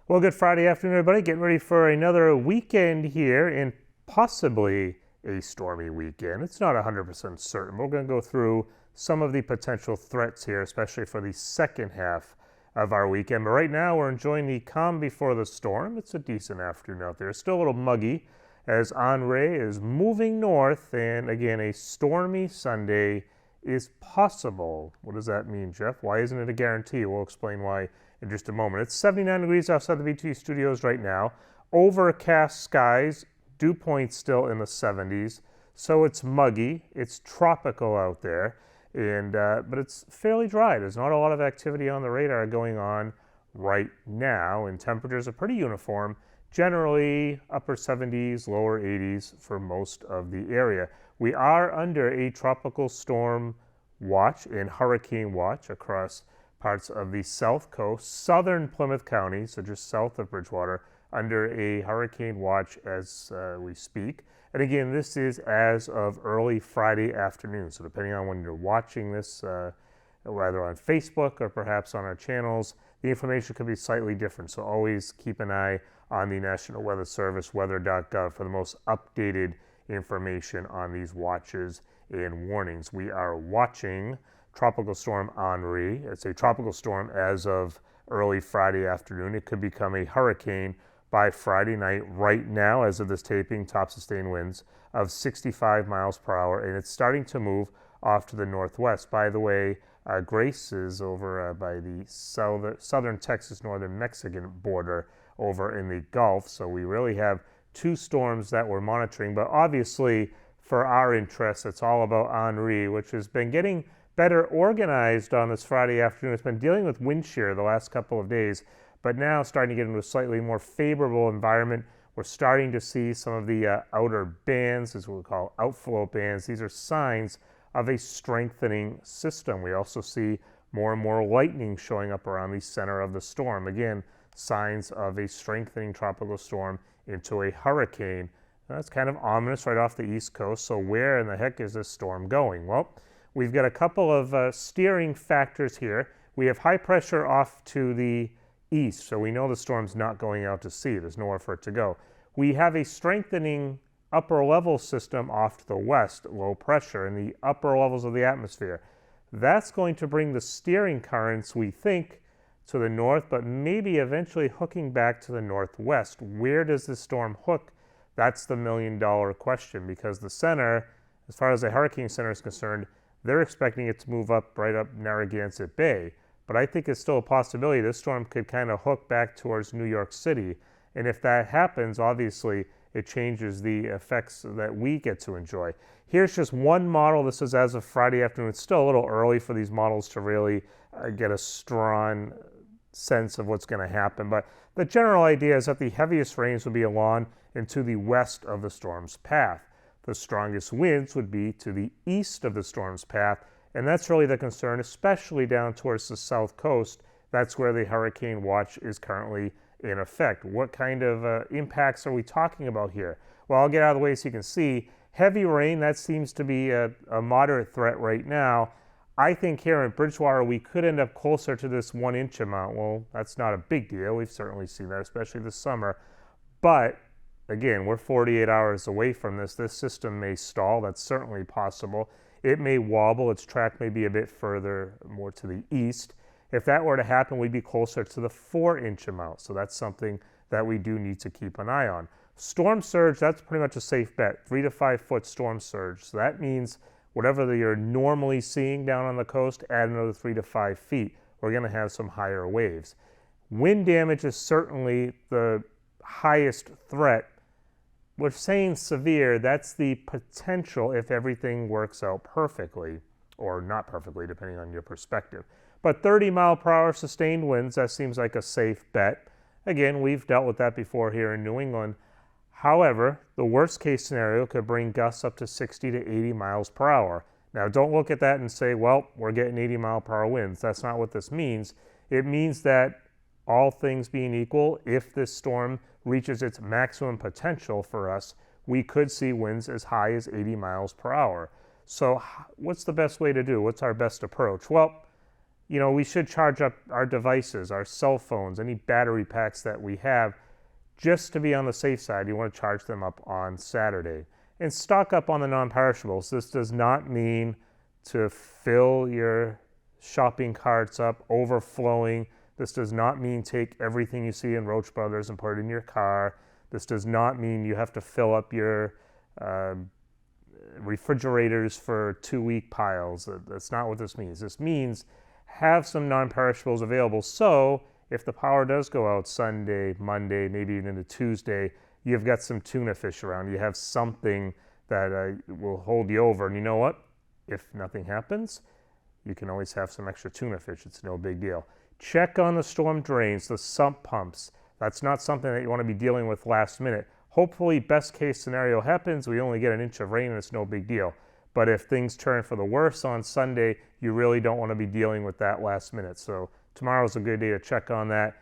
Well, good Friday afternoon, everybody. Getting ready for another weekend here and possibly a stormy weekend. It's not 100% certain. We're going to go through some of the potential threats here, especially for the second half of our weekend. But right now, we're enjoying the calm before the storm. It's a decent afternoon out there. It's still a little muggy as Henri is moving north. And again, a stormy Sunday is possible. What does that mean, Jeff? Why isn't it a guarantee? We'll explain why in just a moment. It's 79 degrees outside the VT studios right now. Overcast skies, dew points still in the 70s. So it's muggy. It's tropical out there, and but it's fairly dry. There's not a lot of activity on the radar going on right now, and temperatures are pretty uniform. Generally upper 70s, lower 80s for most of the area. We are under a tropical storm watch and hurricane watch across parts of the south coast, southern Plymouth County, so just south of Bridgewater, under a hurricane watch as we speak. And again, this is as of early Friday afternoon. So depending on when you're watching this, either on Facebook or perhaps on our channels, the information could be slightly different. So always keep an eye on the National Weather Service, weather.gov, for the most updated information on these watches and warnings. We are watching Tropical Storm Henri. It's a tropical storm as of early Friday afternoon. It could become a hurricane by Friday night. Right now, as of this taping, top sustained winds of 65 miles per hour, and it's starting to move off to the northwest. By the way, Grace is over by the southern Texas, northern Mexican border over in the Gulf, so we really have two storms that we're monitoring. But obviously, for our interests, it's all about Henri, which has been getting better organized on this Friday afternoon. It's been dealing with wind shear the last couple of days, but now starting to get into a slightly more favorable environment. We're starting to see some of the outer bands, as we call outflow bands. These are signs of a strengthening system. We also see more and more lightning showing up around the center of the storm. Again, signs of a strengthening tropical storm into a hurricane. That's kind of ominous right off the East Coast. So where in the heck is this storm going? Well, we've got a couple of steering factors here. We have high pressure off to the east, so we know the storm's not going out to sea. There's nowhere for it to go. We have a strengthening upper level system off to the west, low pressure in the upper levels of the atmosphere. That's going to bring the steering currents, we think, to the north, but maybe eventually hooking back to the northwest. Where does this storm hook? That's the million-dollar question, because the center, as far as the hurricane center is concerned, they're expecting it to move up right up Narragansett Bay. But I think it's still a possibility this storm could kind of hook back towards New York City. And if that happens, obviously, it changes the effects that we get to enjoy. Here's just one model. This is as of Friday afternoon. It's still a little early for these models to really get a strong sense of what's going to happen. But the general idea is that the heaviest rains will be along and to the west of the storm's path. The strongest winds would be to the east of the storm's path, and that's really the concern, especially down towards the south coast. That's where the hurricane watch is currently in effect. What kind of impacts are we talking about here? Well, I'll get out of the way so you can see. Heavy rain, that seems to be a moderate threat right now. I think here in Bridgewater, we could end up closer to this 1 inch amount. Well, that's not a big deal. We've certainly seen that, especially this summer. But again, we're 48 hours away from this. This system may stall. That's certainly possible. It may wobble. Its track may be a bit further, more to the east. If that were to happen, we'd be closer to the 4 inch amount. So that's something that we do need to keep an eye on. Storm surge, that's pretty much a safe bet. 3 to 5 foot storm surge. So that means whatever you're normally seeing down on the coast, add another 3 to 5 feet. We're going to have some higher waves. Wind damage is certainly the highest threat. We're saying severe. That's the potential if everything works out perfectly, or not perfectly, depending on your perspective. But 30 mile per hour sustained winds, that seems like a safe bet. Again, we've dealt with that before here in New England. However, the worst case scenario could bring gusts up to 60 to 80 miles per hour. Now, don't look at that and say, well, we're getting 80 mile per hour winds. That's not what this means. It means that all things being equal, if this storm reaches its maximum potential for us, we could see winds as high as 80 miles per hour. So what's the best way to do? What's our best approach? Well, we should charge up our devices, our cell phones, any battery packs that we have. Just to be on the safe side, you want to charge them up on Saturday. And stock up on the non-perishables. This does not mean to fill your shopping carts up, overflowing. This does not mean take everything you see in Roach Brothers and put it in your car. This does not mean you have to fill up your refrigerators for 2-week piles. That's not what this means. This means have some non-perishables available, so if the power does go out Sunday, Monday, maybe even into Tuesday, you've got some tuna fish around. You have something that will hold you over. And you know what? If nothing happens, you can always have some extra tuna fish. It's no big deal. Check on the storm drains, the sump pumps. That's not something that you want to be dealing with last minute. Hopefully, best case scenario happens. We only get an inch of rain and it's no big deal. But if things turn for the worse on Sunday, you really don't want to be dealing with that last minute. So tomorrow's a good day to check on that.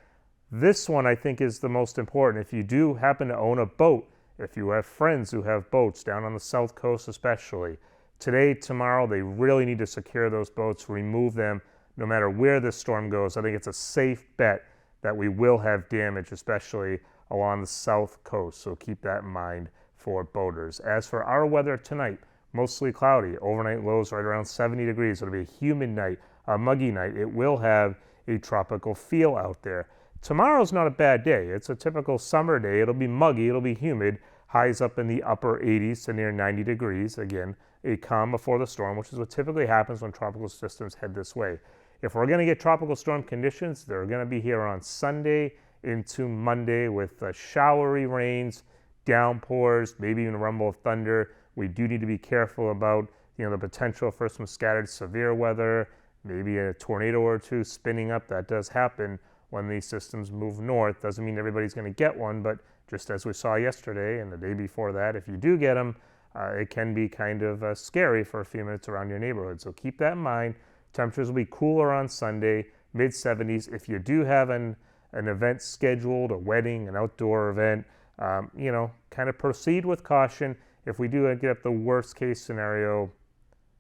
This one I think is the most important. If you do happen to own a boat, if you have friends who have boats down on the South Coast especially, today, tomorrow, they really need to secure those boats, remove them no matter where this storm goes. I think it's a safe bet that we will have damage, especially along the South Coast. So keep that in mind for boaters. As for our weather tonight, mostly cloudy. Overnight lows right around 70 degrees. It'll be a humid night, a muggy night. It will have a tropical feel out there. Tomorrow's not a bad day. It's a typical summer day. It'll be muggy. It'll be humid. Highs up in the upper 80s to near 90 degrees. Again, a calm before the storm, which is what typically happens when tropical systems head this way. If we're going to get tropical storm conditions, they're going to be here on Sunday into Monday with showery rains, downpours, maybe even a rumble of thunder. We do need to be careful about the potential for some scattered severe weather, maybe a tornado or two spinning up. That does happen when these systems move north. Doesn't mean everybody's going to get one, but just as we saw yesterday and the day before that, if you do get them, it can be kind of scary for a few minutes around your neighborhood. So keep that in mind. Temperatures will be cooler on Sunday, mid-70s. If you do have an event scheduled, a wedding, an outdoor event, kind of proceed with caution. If we do get up the worst case scenario,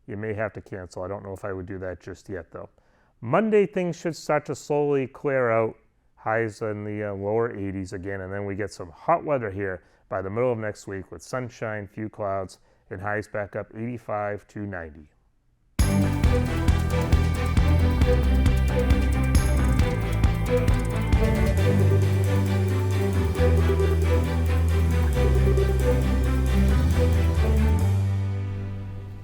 you may have to cancel. I don't know if I would do that just yet, though. Monday, things should start to slowly clear out. Highs in the lower 80s again, and then we get some hot weather here by the middle of next week with sunshine, few clouds, and highs back up 85 to 90.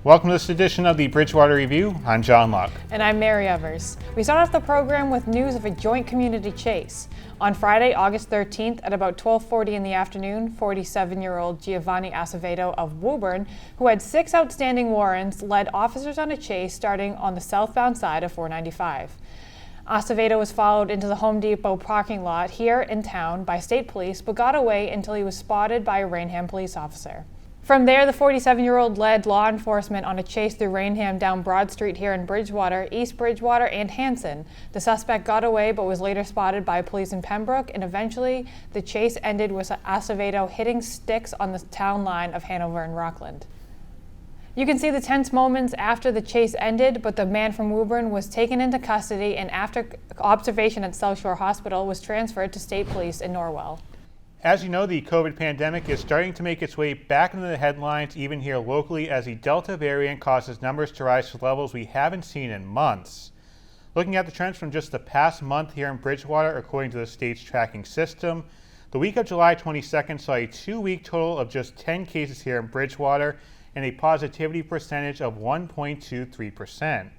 Welcome to this edition of the Bridgewater Review. I'm John Luck. And I'm Mary Evers. We start off the program with news of a joint community chase. On Friday, August 13th at about 12:40 in the afternoon, 47-year-old Giovanni Acevedo of Woburn, who had 6 outstanding warrants, led officers on a chase starting on the southbound side of 495. Acevedo was followed into the Home Depot parking lot here in town by state police, but got away until he was spotted by a Rainham police officer. From there, the 47-year-old led law enforcement on a chase through Rainham down Broad Street here in Bridgewater, East Bridgewater, and Hanson. The suspect got away but was later spotted by police in Pembroke, and eventually the chase ended with Acevedo hitting sticks on the town line of Hanover and Rockland. You can see the tense moments after the chase ended, but the man from Woburn was taken into custody and after observation at South Shore Hospital was transferred to state police in Norwell. As you know, the COVID pandemic is starting to make its way back into the headlines, even here locally, as the Delta variant causes numbers to rise to levels we haven't seen in months. Looking at the trends from just the past month here in Bridgewater, according to the state's tracking system, the week of July 22nd saw a 2-week total of just 10 cases here in Bridgewater and a positivity percentage of 1.23%.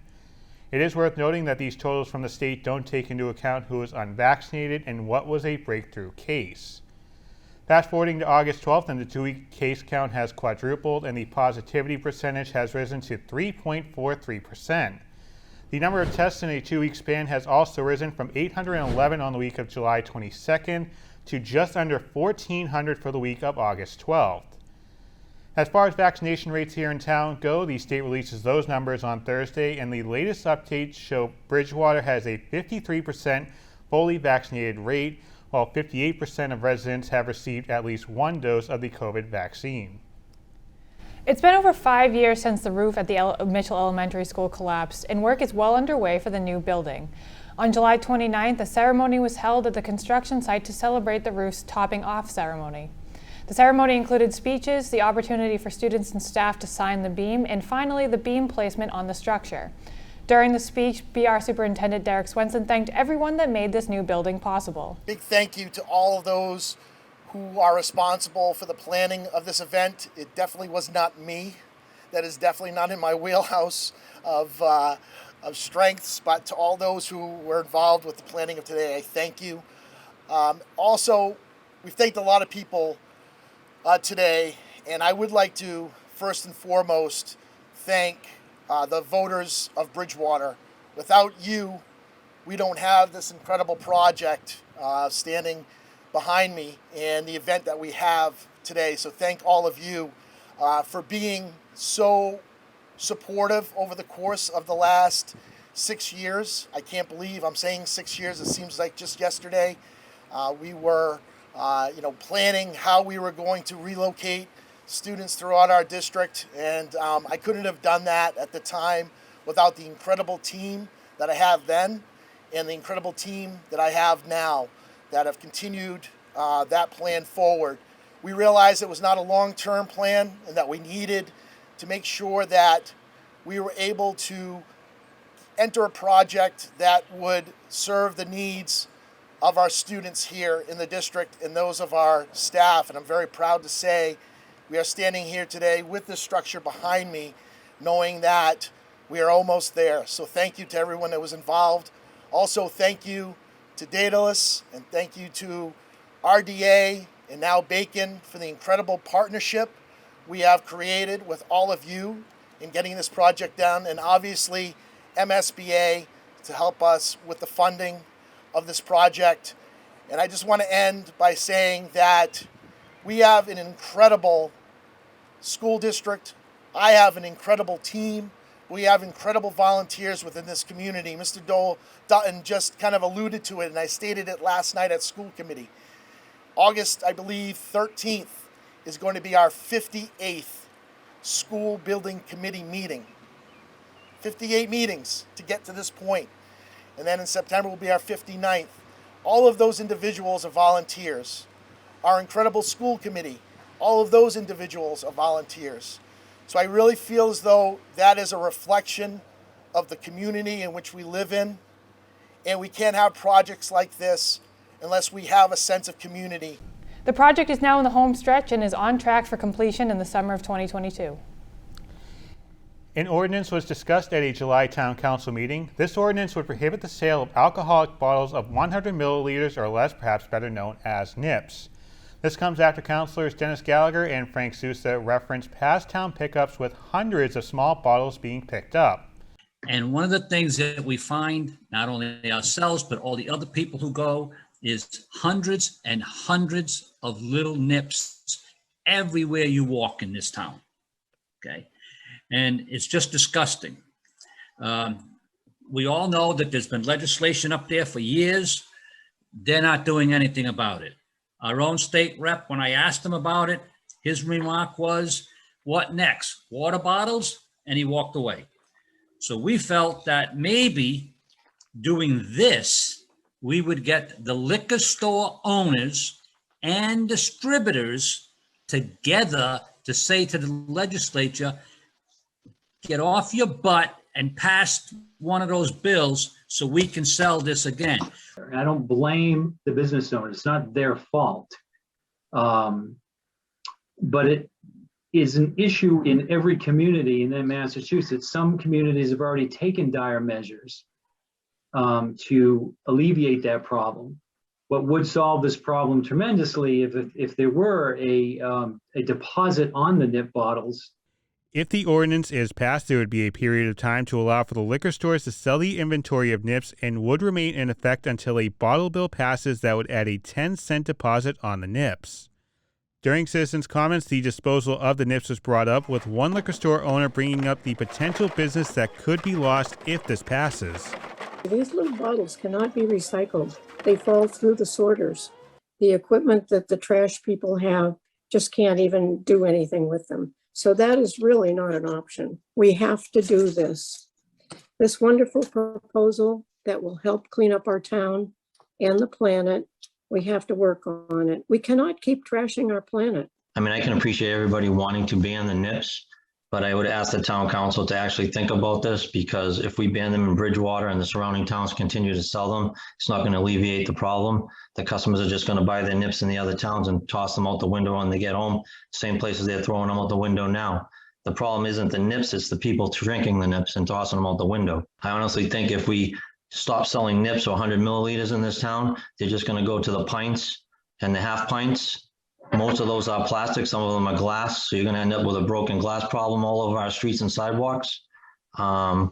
It is worth noting that these totals from the state don't take into account who is unvaccinated and what was a breakthrough case. Fast forwarding to August 12th, and the 2-week case count has quadrupled and the positivity percentage has risen to 3.43%. The number of tests in a 2-week span has also risen from 811 on the week of July 22nd to just under 1,400 for the week of August 12th. As far as vaccination rates here in town go, the state releases those numbers on Thursday, and the latest updates show Bridgewater has a 53% fully vaccinated rate, while 58% of residents have received at least one dose of the COVID vaccine. It's been over 5 years since the roof at the Mitchell Elementary School collapsed, and work is well underway for the new building. On July 29th, a ceremony was held at the construction site to celebrate the roof's topping off ceremony. The ceremony included speeches, the opportunity for students and staff to sign the beam, and finally the beam placement on the structure. During the speech, BR Superintendent Derek Swenson thanked everyone that made this new building possible. Big thank you to all of those who are responsible for the planning of this event. It definitely was not me. That is definitely not in my wheelhouse of strengths, but to all those who were involved with the planning of today, I thank you. Also, we've thanked a lot of people today, and I would like to first and foremost thank the voters of Bridgewater. Without you, we don't have this incredible project standing behind me and the event that we have today. So thank all of you for being so supportive over the course of the last 6 years. I can't believe I'm saying 6 years. It seems like just yesterday. We were planning how we were going to relocate students throughout our district, and I couldn't have done that at the time without the incredible team that I have then and the incredible team that I have now that have continued that plan forward. We realized it was not a long-term plan and that we needed to make sure that we were able to enter a project that would serve the needs of our students here in the district and those of our staff. And I'm very proud to say we are standing here today with this structure behind me, knowing that we are almost there. So thank you to everyone that was involved. Also, thank you to Daedalus, and thank you to RDA and now Bacon for the incredible partnership we have created with all of you in getting this project done, and obviously MSBA to help us with the funding of this project. And I just want to end by saying that we have an incredible school district. I have an incredible team. We have incredible volunteers within this community. Mr. Dutton just kind of alluded to it, and I stated it last night at school committee. August, I believe, 13th is going to be our 58th school building committee meeting. 58 meetings to get to this point. And then in September will be our 59th. All of those individuals are volunteers. Our incredible school committee, all of those individuals are volunteers. So I really feel as though that is a reflection of the community in which we live in. And we can't have projects like this unless we have a sense of community. The project is now in the home stretch and is on track for completion in the summer of 2022. An ordinance was discussed at a July Town Council meeting. This ordinance would prohibit the sale of alcoholic bottles of 100 milliliters or less, perhaps better known as nips. This comes after Councilors Dennis Gallagher and Frank Sousa referenced past town pickups with hundreds of small bottles being picked up. And one of the things that we find, not only ourselves, but all the other people who go, is hundreds and hundreds of little nips everywhere you walk in this town. Okay. And it's just disgusting. We all know that there's been legislation up there for years. They're not doing anything about it. Our own state rep, when I asked him about it, his remark was, what next? Water bottles? And he walked away. So we felt that maybe doing this, we would get the liquor store owners and distributors together to say to the legislature, get off your butt and pass one of those bills so we can sell this again. I don't blame the business owners. It's not their fault. But it is an issue in every community. And in Massachusetts, some communities have already taken dire measures to alleviate that problem. What would solve this problem tremendously if there were a deposit on the nip bottles. If the ordinance is passed, there would be a period of time to allow for the liquor stores to sell the inventory of nips and would remain in effect until a bottle bill passes that would add a 10-cent deposit on the nips. During citizens' comments, the disposal of the nips was brought up, with one liquor store owner bringing up the potential business that could be lost if this passes. These little bottles cannot be recycled. They fall through the sorters. The equipment that the trash people have just can't even do anything with them. So that is really not an option. We have to do this. This wonderful proposal that will help clean up our town and the planet, we have to work on it. We cannot keep trashing our planet. I mean, I can appreciate everybody wanting to ban the nips, but I would ask the town council to actually think about this, because if we ban them in Bridgewater and the surrounding towns continue to sell them, it's not going to alleviate the problem. The customers are just going to buy their nips in the other towns and toss them out the window when they get home, same places they're throwing them out the window now. The problem isn't the nips, it's the people drinking the nips and tossing them out the window. I honestly think if we stop selling nips or 100 milliliters in this town, they're just going to go to the pints and the half pints. Most of those are plastic, some of them are glass, so you're going to end up with a broken glass problem all over our streets and sidewalks. I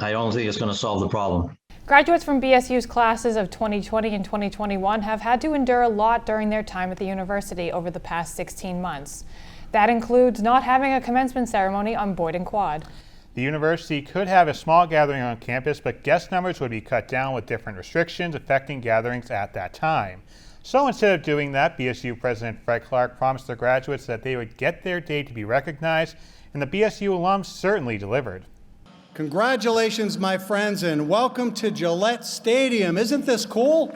don't think it's going to solve the problem. Graduates from BSU's classes of 2020 and 2021 have had to endure a lot during their time at the university over the past 16 months. That includes not having a commencement ceremony on Boyd and Quad. The university could have a small gathering on campus, but guest numbers would be cut down with different restrictions affecting gatherings at that time. So instead of doing that, BSU President Fred Clark promised their graduates that they would get their day to be recognized, and the BSU alums certainly delivered. Congratulations, my friends, and welcome to Gillette Stadium. Isn't this cool?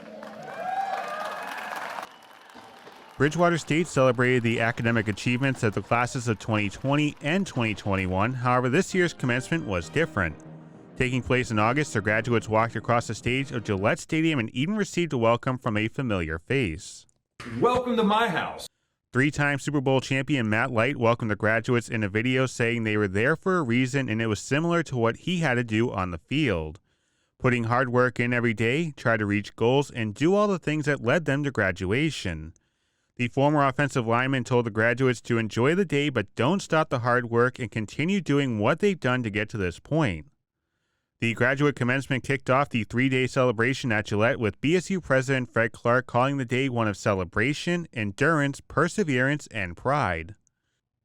Bridgewater State celebrated the academic achievements of the classes of 2020 and 2021. However, this year's commencement was different. Taking place in August, their graduates walked across the stage of Gillette Stadium and even received a welcome from a familiar face. Welcome to my house. Three-time Super Bowl champion Matt Light welcomed the graduates in a video, saying they were there for a reason and it was similar to what he had to do on the field. Putting hard work in every day, try to reach goals, and do all the things that led them to graduation. The former offensive lineman told the graduates to enjoy the day but don't stop the hard work and continue doing what they've done to get to this point. The graduate commencement kicked off the three-day celebration at Gillette, with BSU President Fred Clark calling the day one of celebration, endurance, perseverance, and pride.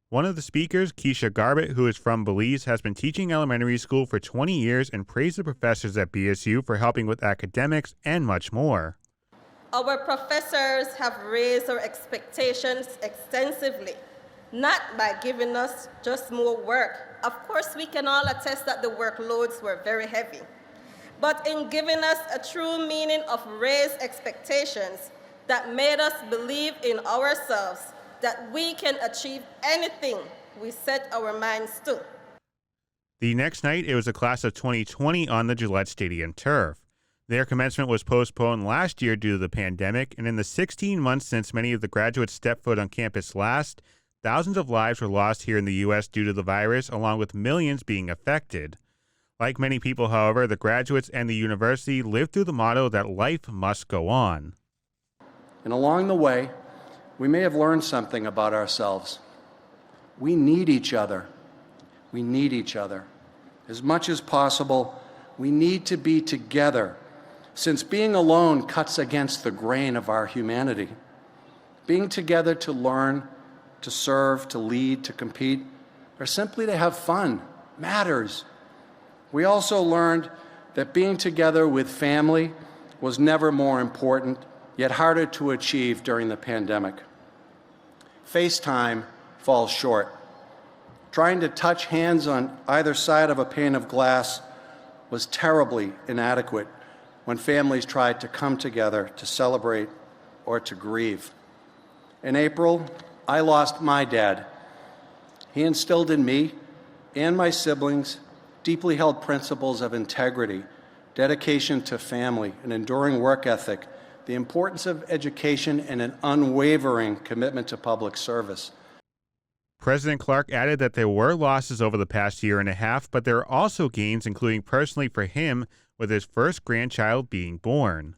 One of the speakers, Keisha Garbett, who is from Belize, has been teaching elementary school for 20 years and praised the professors at BSU for helping with academics and much more. Our professors have raised our expectations extensively, not by giving us just more work. Of course, we can all attest that the workloads were very heavy, but in giving us a true meaning of raised expectations that made us believe in ourselves that we can achieve anything we set our minds to. The next night, it was a class of 2020 on the Gillette Stadium turf. Their commencement was postponed last year due to the pandemic, and in the 16 months since many of the graduates stepped foot on campus last, thousands of lives were lost here in the U.S. due to the virus, along with millions being affected. Like many people, however, the graduates and the university lived through the motto that life must go on. And along the way, we may have learned something about ourselves. We need each other. We need each other. As much as possible, we need to be together, since being alone cuts against the grain of our humanity. Being together to learn, to serve, to lead, to compete, or simply to have fun matters. We also learned that being together with family was never more important, yet harder to achieve during the pandemic. FaceTime falls short. Trying to touch hands on either side of a pane of glass was terribly inadequate when families tried to come together to celebrate or to grieve. In April, I lost my dad. He instilled in me and my siblings deeply held principles of integrity, dedication to family, an enduring work ethic, the importance of education, and an unwavering commitment to public service. President Clark added that there were losses over the past year and a half, but there are also gains, including personally for him, with his first grandchild being born.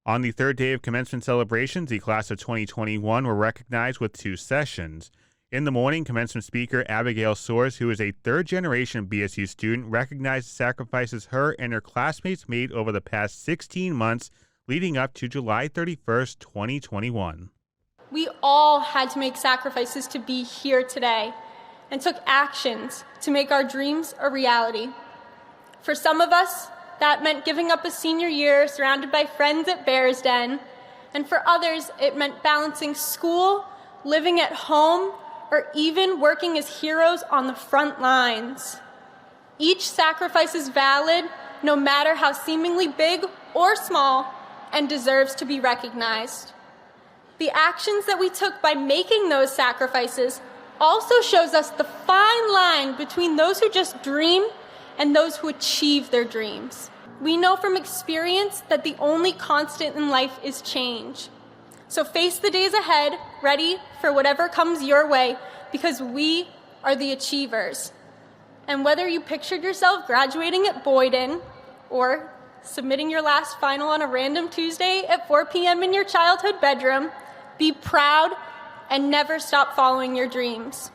On the third day of commencement celebrations, the class of 2021 were recognized with 2 sessions. In the morning, commencement speaker Abigail Soares, who is a third-generation BSU student, recognized the sacrifices her and her classmates made over the past 16 months leading up to July 31st, 2021. We all had to make sacrifices to be here today and took actions to make our dreams a reality. For some of us, that meant giving up a senior year surrounded by friends at Bears Den, and for others, it meant balancing school, living at home, or even working as heroes on the front lines. Each sacrifice is valid, no matter how seemingly big or small, and deserves to be recognized. The actions that we took by making those sacrifices also shows us the fine line between those who just dream and those who achieve their dreams. We know from experience that the only constant in life is change. So face the days ahead, ready for whatever comes your way, because we are the achievers. And whether you pictured yourself graduating at Boyden or submitting your last final on a random Tuesday at 4 p.m. in your childhood bedroom, be proud and never stop following your dreams.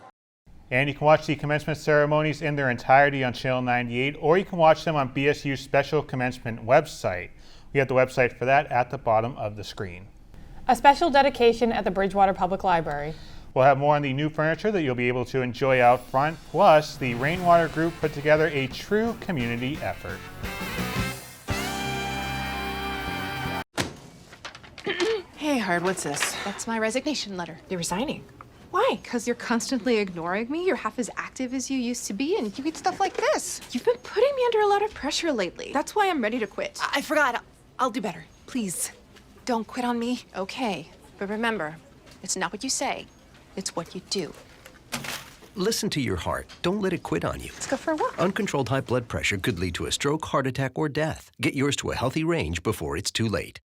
And you can watch the commencement ceremonies in their entirety on Channel 98, or you can watch them on BSU's special commencement website. We have the website for that at the bottom of the screen. A special dedication at the Bridgewater Public Library. We'll have more on the new furniture that you'll be able to enjoy out front, plus the Rainwater Group put together a true community effort. Hey, Hard, what's this? That's my resignation letter. You're resigning. Why? Because you're constantly ignoring me. You're half as active as you used to be, and you get stuff like this. You've been putting me under a lot of pressure lately. That's why I'm ready to quit. I forgot. I'll do better. Please, don't quit on me. Okay, but remember, it's not what you say, it's what you do. Listen to your heart. Don't let it quit on you. Let's go for a walk. Uncontrolled high blood pressure could lead to a stroke, heart attack, or death. Get yours to a healthy range before it's too late.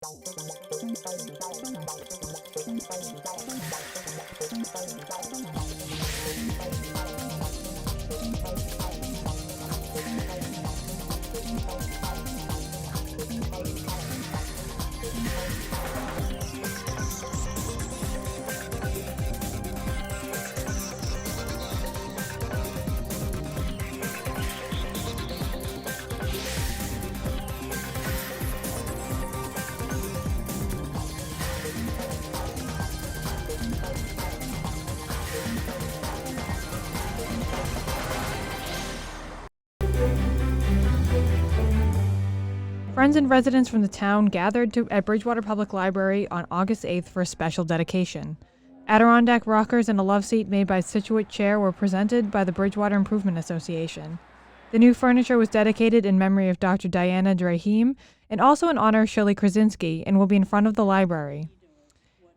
Friends and residents from the town gathered at Bridgewater Public Library on August 8th for a special dedication. Adirondack rockers and a love seat made by Situate chair were presented by the Bridgewater Improvement Association. The new furniture was dedicated in memory of Dr. Diana Drahim and also in honor of Shirley Krasinski and will be in front of the library.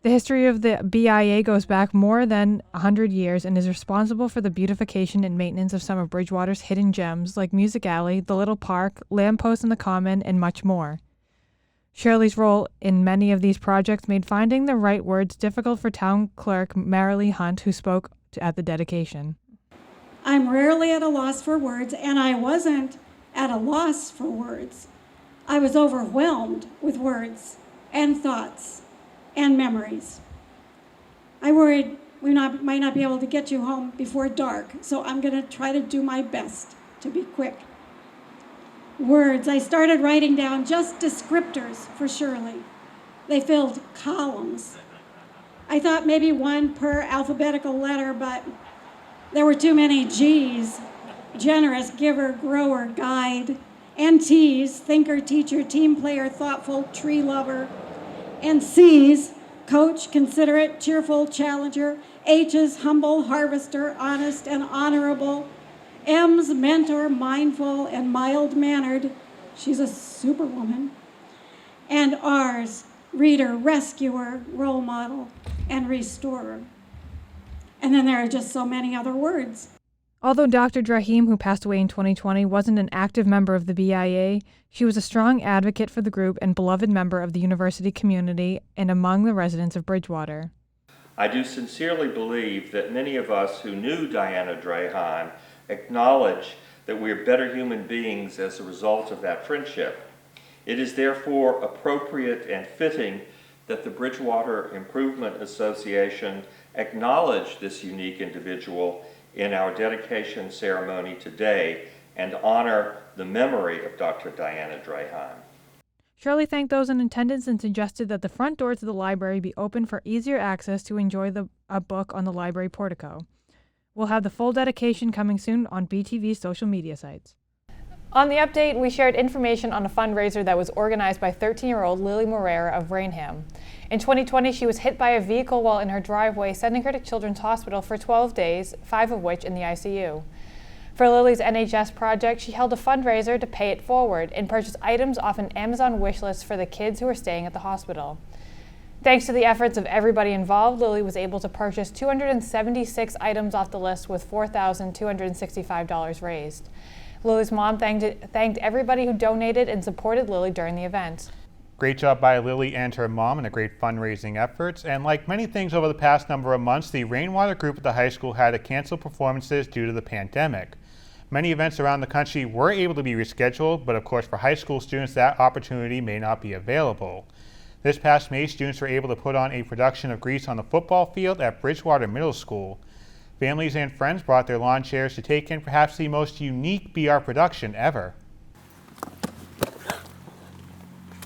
The history of the BIA goes back more than 100 years and is responsible for the beautification and maintenance of some of Bridgewater's hidden gems like Music Alley, the Little Park, Lamppost in the Common, and much more. Shirley's role in many of these projects made finding the right words difficult for town clerk Marilee Hunt, who spoke at the dedication. I'm rarely at a loss for words, and I wasn't at a loss for words. I was overwhelmed with words and thoughts and memories. I worried we might not be able to get you home before dark, so I'm going to try to do my best to be quick. Words, I started writing down just descriptors for Shirley. They filled columns. I thought maybe one per alphabetical letter, but there were too many G's. Generous, giver, grower, guide. And T's, thinker, teacher, team player, thoughtful, tree lover. And C's, coach, considerate, cheerful, challenger. H's, humble, harvester, honest, and honorable. M's, mentor, mindful, and mild-mannered. She's a superwoman. And R's, reader, rescuer, role model, and restorer. And then there are just so many other words. Although Dr. Drahim, who passed away in 2020, wasn't an active member of the BIA, she was a strong advocate for the group and beloved member of the university community and among the residents of Bridgewater. I do sincerely believe that many of us who knew Diana Drahim acknowledge that we are better human beings as a result of that friendship. It is therefore appropriate and fitting that the Bridgewater Improvement Association acknowledge this unique individual in our dedication ceremony today and honor the memory of Dr. Diana Drahim. Shirley thanked those in attendance and suggested that the front doors of the library be open for easier access to enjoy a book on the library portico. We'll have the full dedication coming soon on BTV's social media sites. On the update, we shared information on a fundraiser that was organized by 13-year-old Lily Morera of Rainham. In 2020, she was hit by a vehicle while in her driveway, sending her to Children's Hospital for 12 days, 5 of which in the ICU. For Lily's NHS project, she held a fundraiser to pay it forward and purchase items off an Amazon wish list for the kids who were staying at the hospital. Thanks to the efforts of everybody involved, Lily was able to purchase 276 items off the list with $4,265 raised. Lily's mom thanked everybody who donated and supported Lily during the event. Great job by Lily and her mom and a great fundraising efforts. And like many things over the past number of months, the Rainwater group at the high school had to cancel performances due to the pandemic. Many events around the country were able to be rescheduled, but of course for high school students that opportunity may not be available. This past May, students were able to put on a production of Grease on the football field at Bridgewater Middle School. Families and friends brought their lawn chairs to take in perhaps the most unique BR production ever.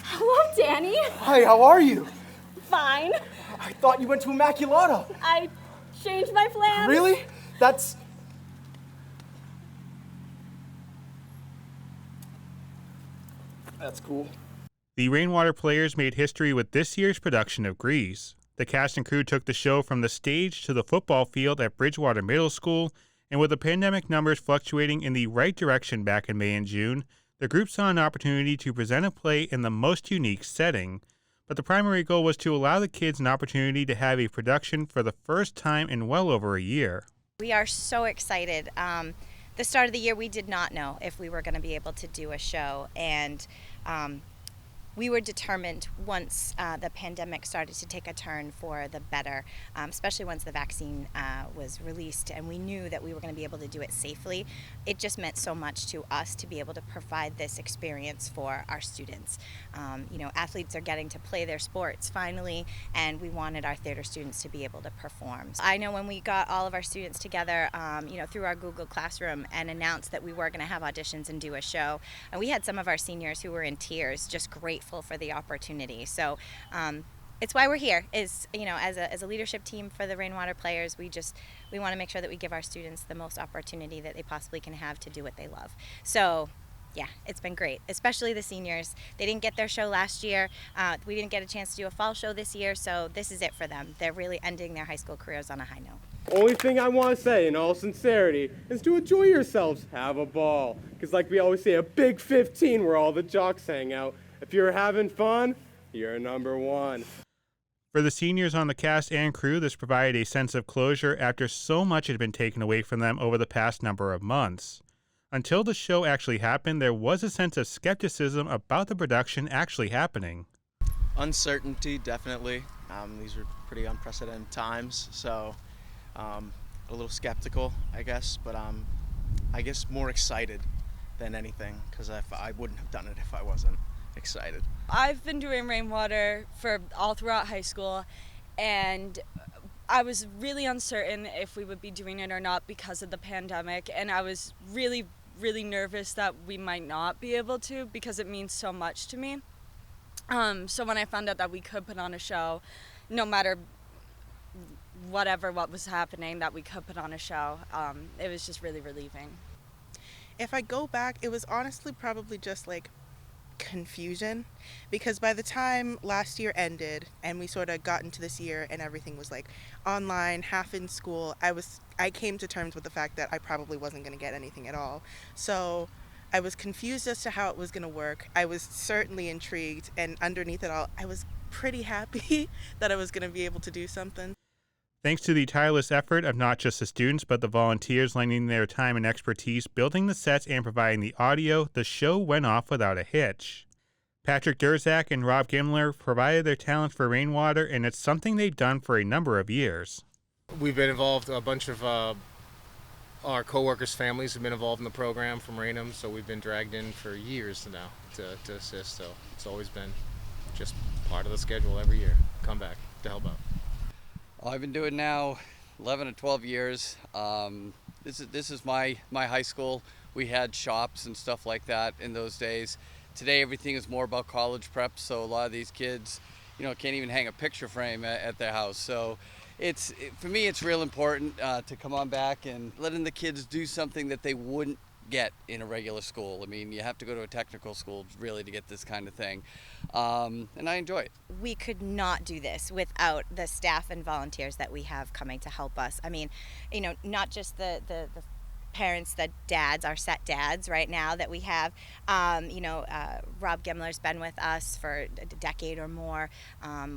Hello, Danny. Hi, how are you? Fine. I thought you went to Immaculata. I changed my plans. Really? That's cool. The Rainwater players made history with this year's production of Grease. The cast and crew took the show from the stage to the football field at Bridgewater Middle School, and with the pandemic numbers fluctuating in the right direction back in May and June, the group saw an opportunity to present a play in the most unique setting. But the primary goal was to allow the kids an opportunity to have a production for the first time in well over a year. We are so excited. The start of the year, we did not know if we were going to be able to do a show, and we were determined once the pandemic started to take a turn for the better, especially once the vaccine was released and we knew that we were going to be able to do it safely. It just meant so much to us to be able to provide this experience for our students. Athletes are getting to play their sports finally, and we wanted our theater students to be able to perform. So I know when we got all of our students together, through our Google Classroom and announced that we were going to have auditions and do a show, and we had some of our seniors who were in tears, just grateful for the opportunity. So it's why we're here, is as a leadership team for the Rainwater players, we want to make sure that we give our students the most opportunity that they possibly can have to do what they love. So yeah, it's been great, especially the seniors. They didn't get their show last year. We didn't get a chance to do a fall show this year, so this is it for them. They're really ending their high school careers on a high note. Only thing I want to say, in all sincerity, is to enjoy yourselves. Have a ball. Because like we always say, a big 15 where all the jocks hang out. If you're having fun, you're number one. For the seniors on the cast and crew, this provided a sense of closure after so much had been taken away from them over the past number of months. Until the show actually happened, there was a sense of skepticism about the production actually happening. Uncertainty, definitely. These are pretty unprecedented times, so a little skeptical, I guess, but I guess more excited than anything, because I wouldn't have done it if I wasn't excited. I've been doing Rainwater for all throughout high school, and I was really uncertain if we would be doing it or not because of the pandemic, and I was really nervous that we might not be able to because it means so much to me. So when I found out that we could put on a show, no matter what was happening, that we could put on a show, it was just really relieving. If I go back, it was honestly probably just like confusion, because by the time last year ended and we sort of got into this year and everything was like online, half in school, I came to terms with the fact that I probably wasn't going to get anything at all. So I was confused as to how it was going to work. I was certainly intrigued, and underneath it all, I was pretty happy that I was going to be able to do something. Thanks to the tireless effort of not just the students, but the volunteers lending their time and expertise building the sets and providing the audio, the show went off without a hitch. Patrick Durzak and Rob Gimler provided their talent for Rainwater, and it's something they've done for a number of years. We've been involved, a bunch of our co-workers' families have been involved in the program from Rainham, so we've been dragged in for years now to assist, so it's always been just part of the schedule every year, come back to help out. I've been doing now 11 or 12 years. This is my high school. We had shops and stuff like that in those days. Today everything is more about college prep, so a lot of these kids, can't even hang a picture frame at their house. So for me, it's real important to come on back and letting the kids do something that they wouldn't get in a regular school. I mean, you have to go to a technical school really to get this kind of thing, and I enjoy it. We could not do this without the staff and volunteers that we have coming to help us. I mean, not just the parents, the dads, our set dads right now that we have. Rob Gimler's been with us for a decade or more.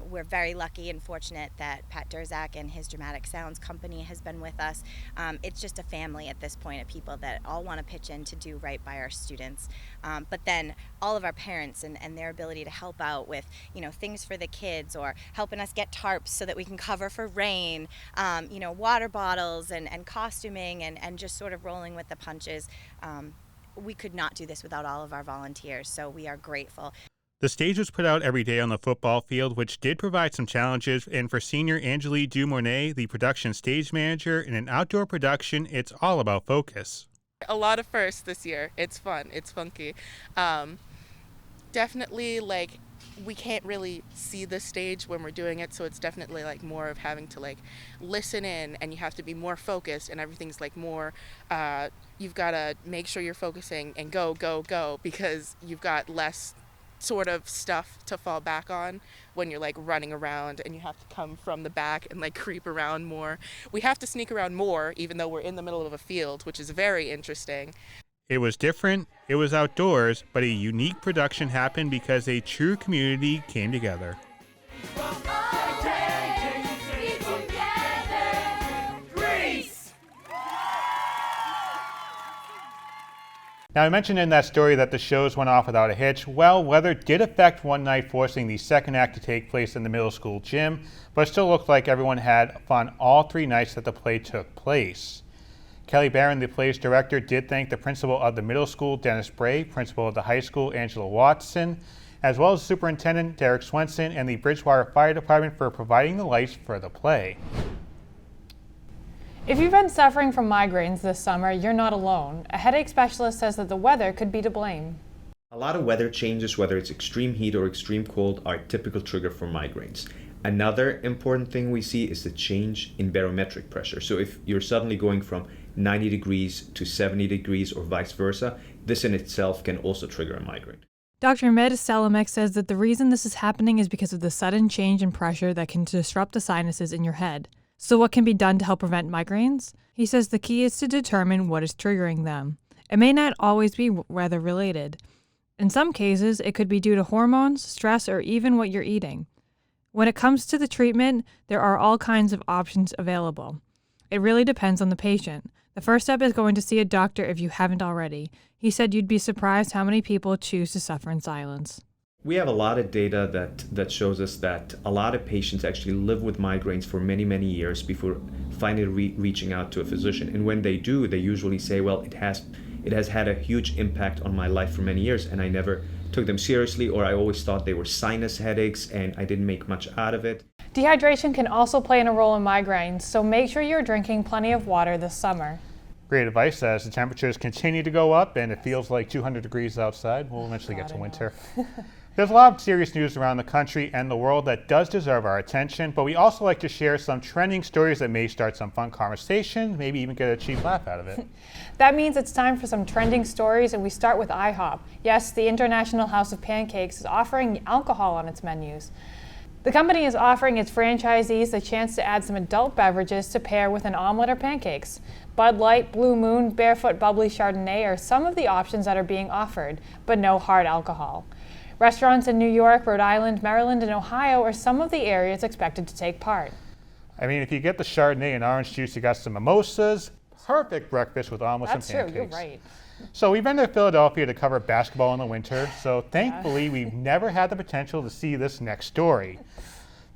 We're very lucky and fortunate that Pat Durzak and his Dramatic Sounds company has been with us. It's just a family at this point of people that all want to pitch in to do right by our students. But then all of our parents and their ability to help out with, things for the kids, or helping us get tarps so that we can cover for rain, water bottles and costuming and just sort of rolling with the punches. We could not do this without all of our volunteers, so we are grateful. The stage was put out every day on the football field, which did provide some challenges, and for senior Angelique Dumornay, the production stage manager, in an outdoor production, it's all about focus. A lot of firsts this year. It's fun. It's funky. Definitely, we can't really see the stage when we're doing it, so it's definitely more of having to listen in, and you have to be more focused, and everything's more you've got to make sure you're focusing and go because you've got less sort of stuff to fall back on when you're running around, and you have to come from the back and creep around more. We have to sneak around more even though we're in the middle of a field, which is very interesting. It was different, it was outdoors, but a unique production happened because a true community came together. Now, I mentioned in that story that the shows went off without a hitch. Well, weather did affect one night, forcing the second act to take place in the middle school gym, but it still looked like everyone had fun all 3 nights that the play took place. Kelly Barron, the play's director, did thank the principal of the middle school, Dennis Bray, principal of the high school, Angela Watson, as well as Superintendent Derek Swenson and the Bridgewater Fire Department for providing the lights for the play. If you've been suffering from migraines this summer, you're not alone. A headache specialist says that the weather could be to blame. A lot of weather changes, whether it's extreme heat or extreme cold, are a typical trigger for migraines. Another important thing we see is the change in barometric pressure. So if you're suddenly going from 90 degrees to 70 degrees or vice versa, this in itself can also trigger a migraine. Dr. Med Salamek says that the reason this is happening is because of the sudden change in pressure that can disrupt the sinuses in your head. So what can be done to help prevent migraines? He says the key is to determine what is triggering them. It may not always be weather related. In some cases, it could be due to hormones, stress, or even what you're eating. When it comes to the treatment, there are all kinds of options available. It really depends on the patient. The first step is going to see a doctor if you haven't already. He said you'd be surprised how many people choose to suffer in silence. We have a lot of data that shows us that a lot of patients actually live with migraines for many, many years before finally reaching out to a physician. And when they do, they usually say, well, it has had a huge impact on my life for many years, and I never took them seriously, or I always thought they were sinus headaches and I didn't make much out of it. Dehydration can also play a role in migraines, so make sure you're drinking plenty of water this summer. Great advice as the temperatures continue to go up and it feels like 200 degrees outside. We'll eventually get to winter. There's a lot of serious news around the country and the world that does deserve our attention, but we also like to share some trending stories that may start some fun conversation, maybe even get a cheap laugh out of it. That means it's time for some trending stories, and we start with Ihop. Yes, the International House of Pancakes is offering alcohol on its menus. The company is offering its franchisees the chance to add some adult beverages to pair with an omelet or pancakes. Bud Light, Blue Moon, Barefoot Bubbly Chardonnay are some of the options that are being offered, but no hard alcohol. Restaurants in New York, Rhode Island, Maryland, and Ohio are some of the areas expected to take part. I mean, if you get the Chardonnay and orange juice, you got some mimosas, perfect breakfast with omelets and pancakes. That's true, you're right. So we've been to Philadelphia to cover basketball in the winter, so thankfully we've never had the potential to see this next story.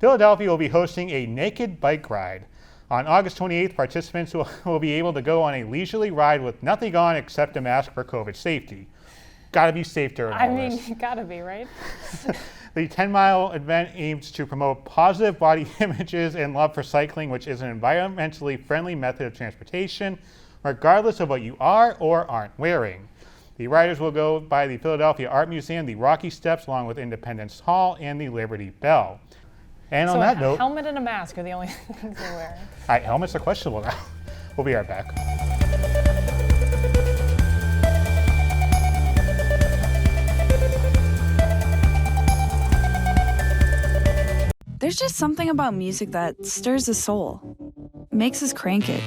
Philadelphia will be hosting a naked bike ride. On August 28th, participants will be able to go on a leisurely ride with nothing on except a mask for COVID safety. Gotta be safe during all this. Gotta be, right? The 10-mile event aims to promote positive body images and love for cycling, which is an environmentally friendly method of transportation, regardless of what you are or aren't wearing. The riders will go by the Philadelphia Art Museum, the Rocky Steps, along with Independence Hall and the Liberty Bell. And on that note, a helmet and a mask are the only things they're wearing. All right, helmets are questionable now. We'll be right back. There's just something about music that stirs the soul, makes us crank it,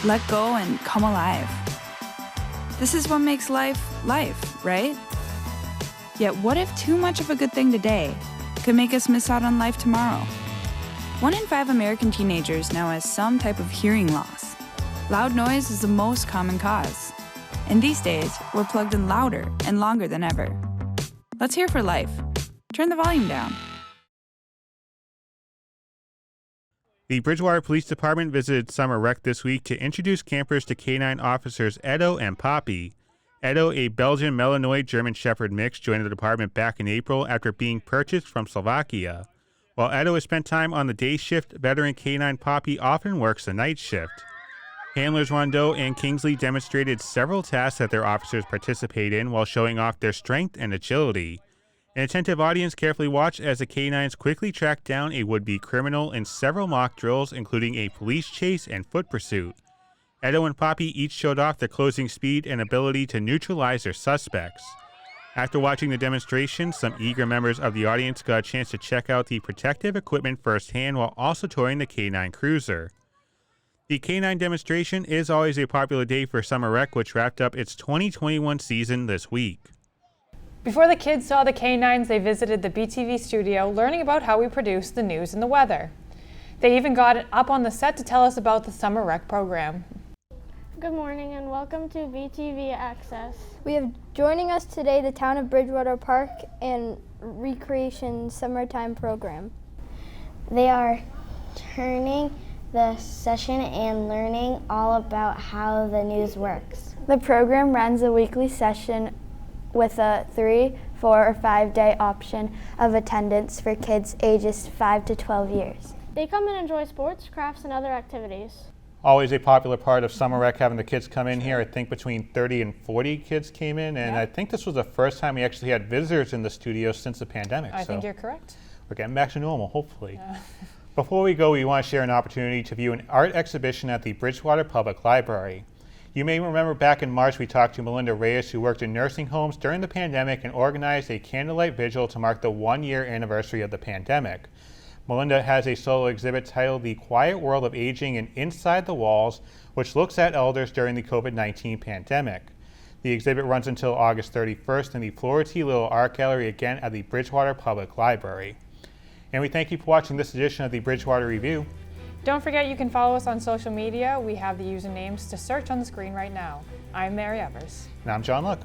let go and come alive. This is what makes life, right? Yet what if too much of a good thing today could make us miss out on life tomorrow? 1 in 5 American teenagers now has some type of hearing loss. Loud noise is the most common cause. And these days, we're plugged in louder and longer than ever. Let's hear for life. Turn the volume down. The Bridgewater Police Department visited Summer Rec this week to introduce campers to canine officers Edo and Poppy. Edo, a Belgian Malinois German Shepherd mix, joined the department back in April after being purchased from Slovakia. While Edo has spent time on the day shift, veteran canine Poppy often works the night shift. Handlers Rondeau and Kingsley demonstrated several tasks that their officers participate in while showing off their strength and agility. An attentive audience carefully watched as the canines quickly tracked down a would-be criminal in several mock drills, including a police chase and foot pursuit. Edo and Poppy each showed off their closing speed and ability to neutralize their suspects. After watching the demonstration, some eager members of the audience got a chance to check out the protective equipment firsthand while also touring the canine cruiser. The canine demonstration is always a popular day for Summer Rec, which wrapped up its 2021 season this week. Before the kids saw the canines, they visited the BTV studio, learning about how we produce the news and the weather. They even got up on the set to tell us about the Summer Rec program. Good morning and welcome to BTV Access. We have joining us today the Town of Bridgewater Park and Recreation Summertime Program. They are turning the session and learning all about how the news works. The program runs a weekly session with a 3, 4, or 5 day option of attendance for kids ages 5 to 12 years. They come and enjoy sports, crafts, and other activities. Always a popular part of Summer Rec, having the kids come in here. I think between 30 and 40 kids came in, and I think this was the first time we actually had visitors in the studio since the pandemic. I think you're correct. We're getting back to normal, hopefully. Before we go, we want to share an opportunity to view an art exhibition at the Bridgewater Public Library. You may remember back in March we talked to Melinda Reyes, who worked in nursing homes during the pandemic and organized a candlelight vigil to mark the 1-year anniversary of the pandemic. Melinda has a solo exhibit titled The Quiet World of Aging and Inside the Walls, which looks at elders during the COVID-19 pandemic. The exhibit runs until August 31st in the Flora T. Little Art Gallery, again at the Bridgewater Public Library. And we thank you for watching this edition of the Bridgewater Review. Don't forget you can follow us on social media. We have the usernames to search on the screen right now. I'm Mary Evers. And I'm John Luck.